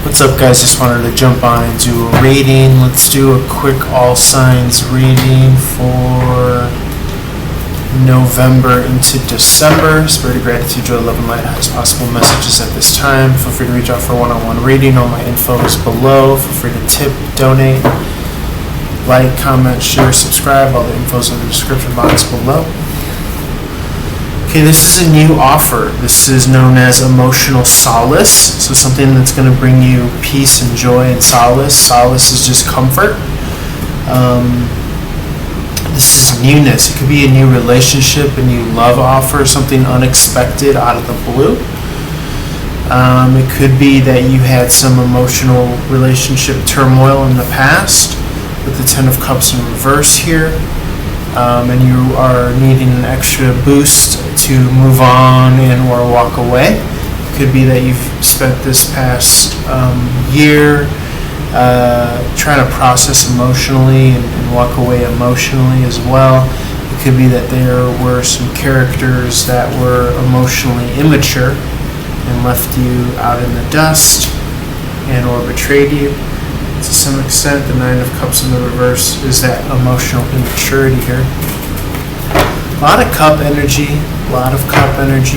What's up, guys? Just wanted to jump on and do a reading. Let's do a quick all signs reading for November into December. Spirit of gratitude, joy, love, and light. Highest possible messages at this time. Feel free to reach out for a one-on-one reading. All my info is below. Feel free to tip, donate, like, comment, share, subscribe. All the info is in the description box below. Okay, this is a new offer. This is known as emotional solace. So something that's going to bring you peace and joy and solace. Solace is just comfort. This is newness. It could be a new relationship, a new love offer, something unexpected out of the blue. It could be that you had some emotional relationship turmoil in the past with the Ten of Cups in reverse here. And you are needing an extra boost to move on and or walk away. It could be that you've spent this past year trying to process emotionally and walk away emotionally as well. It could be that there were some characters that were emotionally immature and left you out in the dust and or betrayed you. To some extent, the Nine of Cups in the reverse is that emotional immaturity here. A lot of cup energy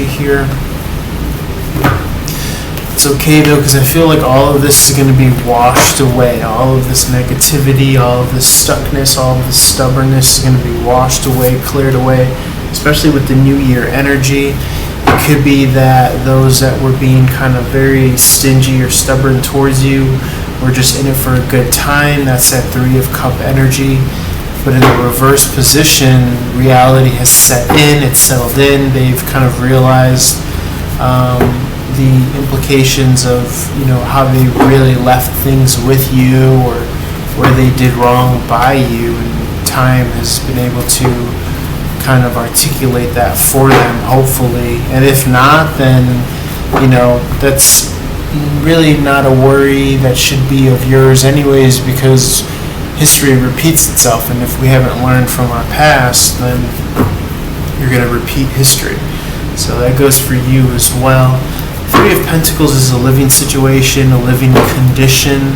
here. It's okay though, because I feel like all of this is going to be washed away. All of this negativity, all of this stuckness, all of this stubbornness is going to be washed away, cleared away, especially with the New Year energy. It could be that those that were being kind of very stingy or stubborn towards you were just in it for a good time. That's that Three of Cup energy. But in the reverse position, reality has set in, it's settled in. They've kind of realized the implications of, how they really left things with you or where they did wrong by you. And time has been able to kind of articulate that for them, hopefully. And if not, then, that's really not a worry that should be of yours anyways, because history repeats itself, and if we haven't learned from our past, then you're going to repeat history. So that goes for you as well. Three of Pentacles is a living situation, a living condition.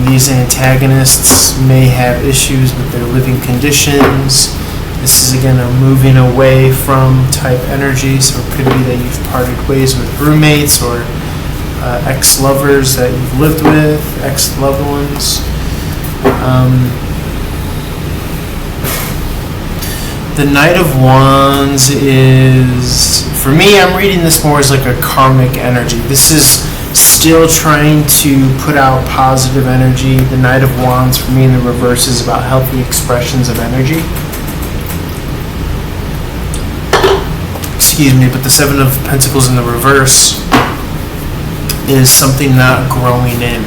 These antagonists may have issues with their living conditions. This is again a moving away from type energy, so it could be that you've parted ways with roommates or ex-lovers that you've lived with, ex-loved ones. The Knight of Wands is, for me, I'm reading this more as like a karmic energy. This is still trying to put out positive energy. The Knight of Wands for me in the reverse is about healthy expressions of energy. Excuse me, but the Seven of Pentacles in the reverse is something not growing in,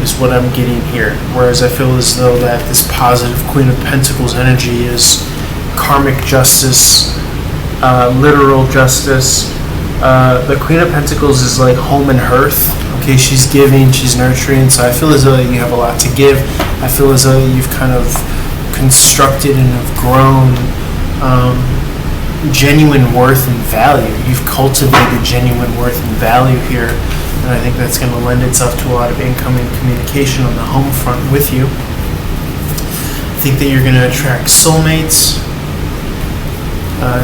is what I'm getting here. Whereas I feel as though that this positive Queen of Pentacles energy is karmic justice, literal justice. The Queen of Pentacles is like home and hearth. Okay, she's giving, she's nurturing. So I feel as though you have a lot to give. I feel as though you've kind of constructed and have grown genuine worth and value. You've cultivated genuine worth and value here, and I think that's going to lend itself to a lot of incoming communication on the home front with you. I think that you're going to attract soulmates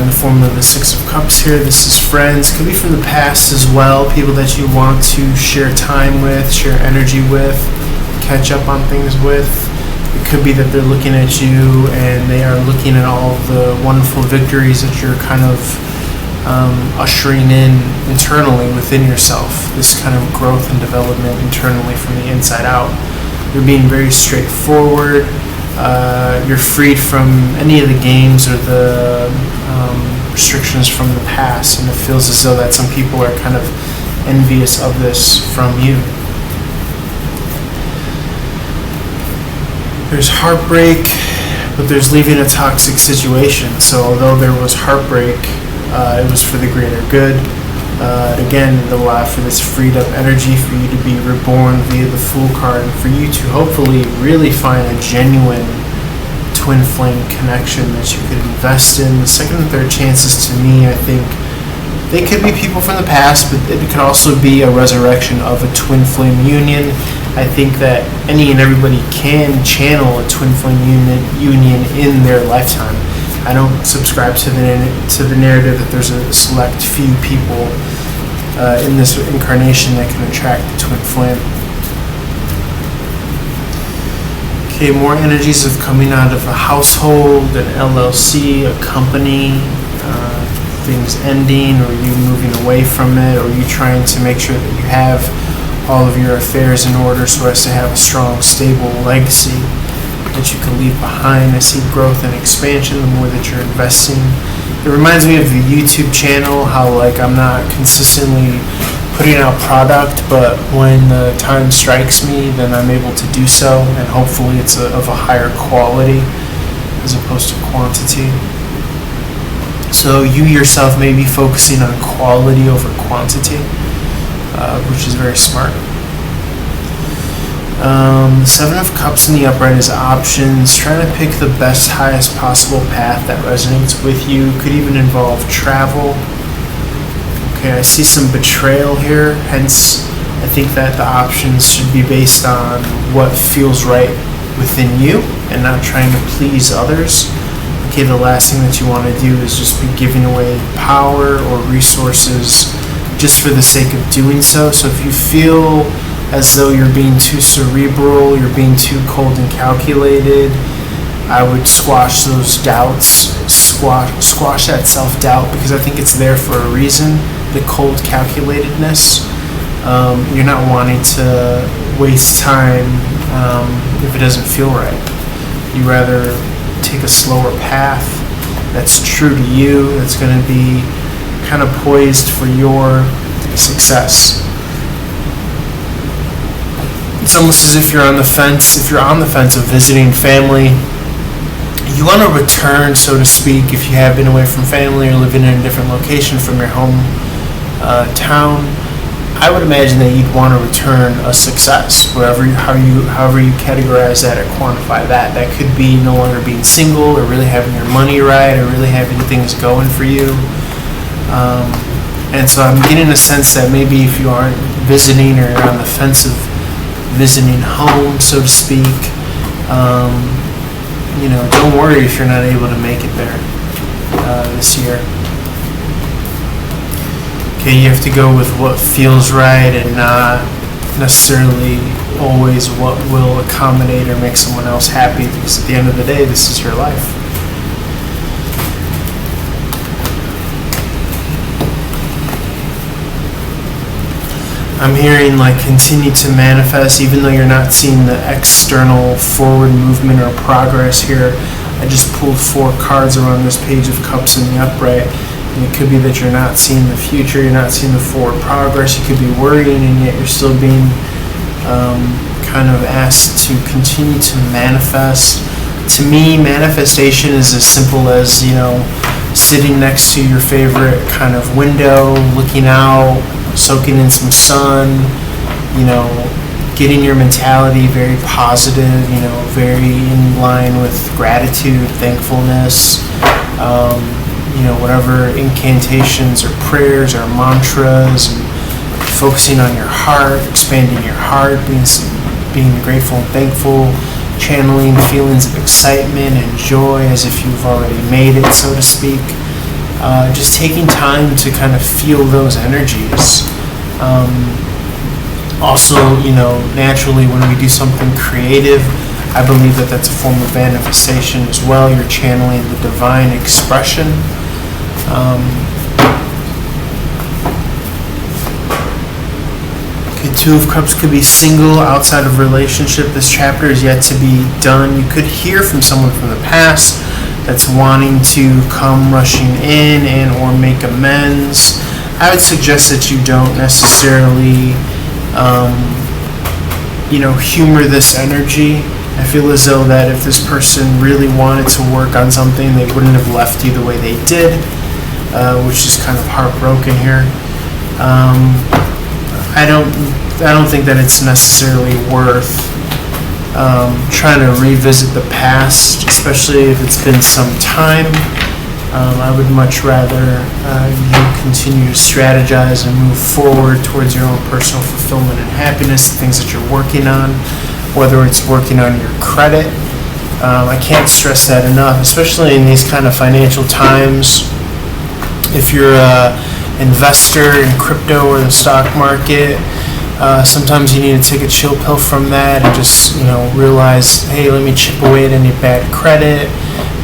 in the form of the Six of Cups here. This is friends, could be from the past as well, people that you want to share time with, share energy with, catch up on things with. It could be that they're looking at you and they are looking at all the wonderful victories that you're kind of ushering in internally within yourself. This kind of growth and development internally from the inside out. You're being very straightforward. You're freed from any of the games or the restrictions from the past, and it feels as though that some people are kind of envious of this from you. There's heartbreak, but there's leaving a toxic situation. So although there was heartbreak, it was for the greater good. Again, it'll allow for this freed up energy for you to be reborn via the Fool card, and for you to hopefully really find a genuine twin flame connection that you could invest in. The second and third chances, to me, I think, They could be people from the past, but it could also be a resurrection of a twin flame union. I think that any and everybody can channel a twin flame union in their lifetime. I don't subscribe to the narrative that there's a select few people in this incarnation that can attract the twin flame. Okay, more energies of coming out of a household, an LLC, a company, things ending, or you moving away from it, or you trying to make sure that you have all of your affairs in order so as to have a strong, stable legacy that you can leave behind. I see growth and expansion the more that you're investing. It reminds me of the YouTube channel, how like I'm not consistently putting out product, but when the time strikes me, then I'm able to do so, and hopefully it's of a higher quality as opposed to quantity. So you yourself may be focusing on quality over quantity, which is very smart. The Seven of Cups in the upright is options, trying to pick the best, highest possible path that resonates with you. Could even involve travel. Okay, I see some betrayal here, hence I think that the options should be based on what feels right within you and not trying to please others. Okay, the last thing that you want to do is just be giving away power or resources just for the sake of doing so. So if you feel as though you're being too cerebral, you're being too cold and calculated, I would squash those doubts, squash that self-doubt, because I think it's there for a reason, the cold calculatedness. You're not wanting to waste time if it doesn't feel right. You rather take a slower path that's true to you, that's going to be kind of poised for your success. It's almost as if you're on the fence. If you're on the fence of visiting family, you want to return, so to speak, if you have been away from family or living in a different location from your home town. I would imagine that you'd want to return a success, however you categorize that or quantify that. That could be no longer being single, or really having your money right, or really having things going for you. And so I'm getting a sense that maybe if you aren't visiting, or you're on the fence of visiting home, so to speak, don't worry if you're not able to make it there this year. Okay, you have to go with what feels right and not necessarily always what will accommodate or make someone else happy, because at the end of the day, this is your life. I'm hearing like continue to manifest, even though you're not seeing the external forward movement or progress here. I just pulled 4 cards around this Page of Cups in the upright. And it could be that you're not seeing the future, you're not seeing the forward progress, you could be worrying, and yet you're still being kind of asked to continue to manifest. To me, manifestation is as simple as, sitting next to your favorite kind of window, looking out, soaking in some sun, getting your mentality very positive, very in line with gratitude, thankfulness, whatever incantations or prayers or mantras, and focusing on your heart, expanding your heart, being grateful and thankful, channeling feelings of excitement and joy as if you've already made it, so to speak. Just taking time to kind of feel those energies. Also, naturally when we do something creative, I believe that that's a form of manifestation as well. You're channeling the divine expression. Okay, 2 of Cups could be single, outside of relationship. This chapter is yet to be done. You could hear from someone from the past that's wanting to come rushing in and or make amends. I would suggest that you don't necessarily humor this energy. I feel as though that if this person really wanted to work on something, they wouldn't have left you the way they did, which is kind of heartbroken here. I don't think that it's necessarily worth trying to revisit the past, especially if it's been some time. I would much rather you continue to strategize and move forward towards your own personal fulfillment and happiness, the things that you're working on, whether it's working on your credit. I can't stress that enough, especially in these kind of financial times. If you're an investor in crypto or the stock market, sometimes you need to take a chill pill from that and just, realize, hey, let me chip away at any bad credit.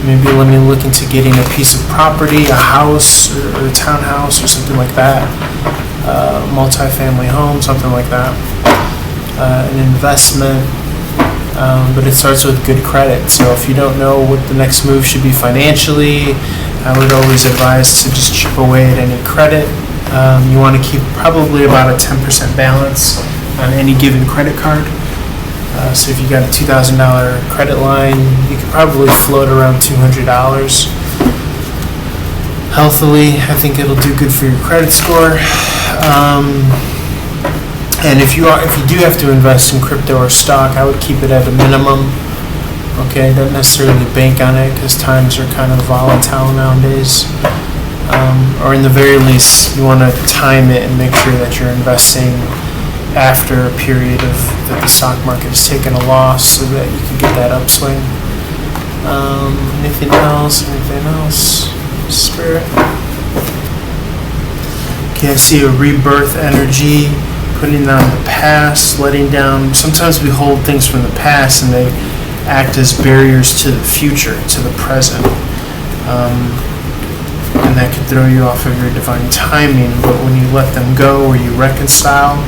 Maybe let me look into getting a piece of property, a house or a townhouse or something like that, multi-family home, something like that, an investment. But it starts with good credit. So if you don't know what the next move should be financially, I would always advise to just chip away at any credit. You want to keep probably about a 10% balance on any given credit card. So if you got a $2,000 credit line, you could probably float around $200 healthily. I think it'll do good for your credit score. And if you do have to invest in crypto or stock, I would keep it at a minimum. Okay, don't necessarily bank on it because times are kind of volatile nowadays. Or in the very least, you want to time it and make sure that you're investing after a period that the stock market has taken a loss so that you can get that upswing. Anything else? Spirit? Okay, I see a rebirth energy, putting down the past, letting down. Sometimes we hold things from the past and they act as barriers to the future, to the present. And that can throw you off of your divine timing, but when you let them go or you reconcile,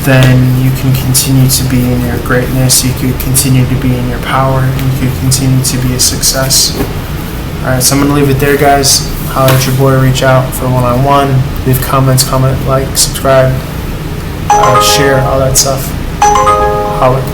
then you can continue to be in your greatness, you could continue to be in your power, and you could continue to be a success. Alright, so I'm going to leave it there, guys. Holler at your boy, reach out for one-on-one, leave comments, comment, like, subscribe, share, all that stuff. Holler.